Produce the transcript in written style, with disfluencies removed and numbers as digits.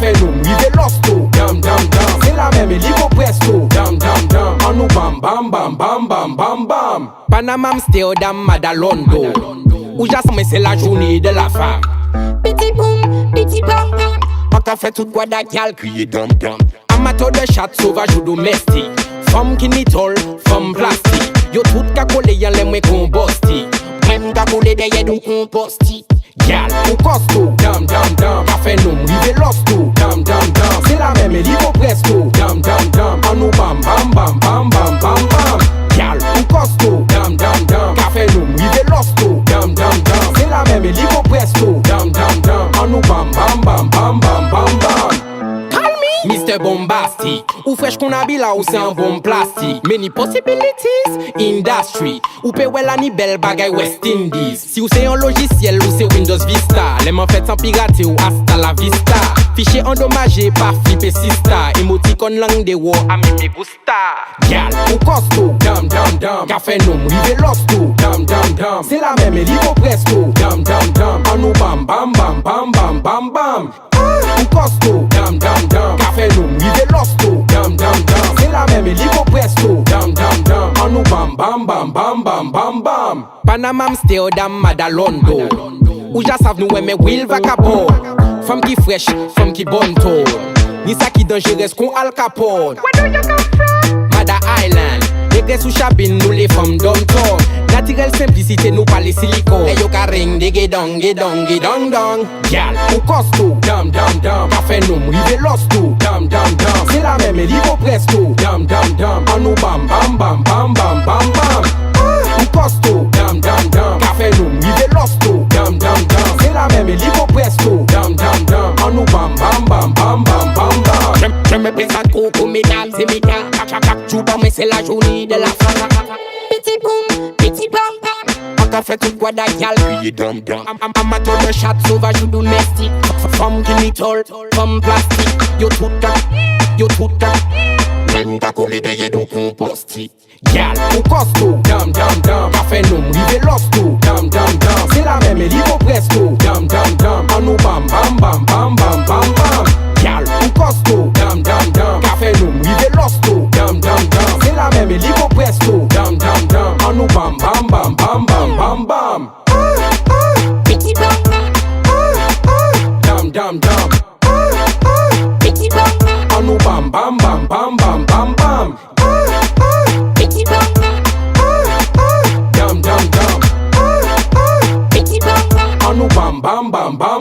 Café nous, rive l'hosto. Dam dam dam. C'est la même, il go presto. Dam dam dam. On nous bam bam bam bam bam bam bam. Panama Amsterdam, Madalondo. Où j'assemble c'est la journée de la femme. Petit boum, petit bam bam. On t'a fait tout quoi d'accal, crier dam dam. Amateur de chat sauvage ou domestique. Femme qui n'y tol, femme plastique. Yo tout ka collé y'en l'aime composti. Même ka collé derrière nous composti. Gal, ou costo, dam dam dam. Café nous, rive l'hosto, dam dam dam. C'est la même, il go presto, dam dam dam. On nous bam bam bam bam bam bam bam. Gal, ou costo, dam dam dam. Café nous, rive l'hosto, dam dam dam. C'est la même, il go presto, dam dam dam. On nous bam bam bam bam bam bam bam. Mr. Bombastic, ou fresh qu'on habille là ou c'est un bon plastique. Many possibilities, industry. Ou pe well ni belle bagay West Indies. Si ou c'est un logiciel ou c'est Windows Vista. Les m'en fait sans pirater ou hasta la vista. Fichier endommagé par flipper sista. Emoticon langue de war a mi gusta. Gal, ou costo, dam dam dam. Café nous, rive l'hosto, dam dam dam. C'est la même, il go presto, dam dam dam. On nous bam bam bam bam bam bam bam. Ou costo, dam dam dam. Café nous, rive l'hosto, dam dam dam. C'est la même, il go presto, dam dam dam. On nous bam bam bam bam bam bam bam. Panama Amsterdam, Madalondo. Ou j'assav nous mais Will vacabon. Femme qui fraîche, femme qui bonne tour. Ni ça qui dangereuse qu'on Al Capone. Where do you come from? Mada Island. Degré sous chabine, nous les femmes downtown. Naturelle simplicité, nous pas les silicone. Hey yo ka ring, dege dong, dong, dong dong. Gal, ou costo, dam dam dam. Café nous, rive l'hosto, dam dam dam. C'est la même, il go presto, dam dam dam. On nous bam bam bam bam bam bam bam. Ou costo, dam dam dam. Café nous, rive l'hosto, dam dam dam. C'est la même, il go presto, dam dam dam. On nous bam bam bam bam bam bam bam. Je me présente Coco, mesdames et mesdames. Chouba, mais c'est la journée de la femme. Petit boum, petit bam bam. On t'a fait tout quoi d'accal, crier dam dam. Amateur de chat sauvage ou domestique. Femme qui n'y tol, femme plastique. Yo tout ka. Même ka collé derrière nos composti. Gal, ou costo, dam dam dam. Café nous, rive l'hosto, dam dam dam. C'est la même, il go presto, dam dam dam. On nous bam bam bam bam bam bam bam. Gal, ou costo, dam dam dam. Café nous, rive l'hosto, dam dam dam. C'est la même, il go presto, dam dam dam. On nous bam bam bam bam bam bam bam. Petit bam bam. Dam dam dam. Petit bam bam. On nous bam bam bam bam bam bam bam. Petit bam bam. Dam dam dam. Petit bam bam. On nous bam bam bam bam.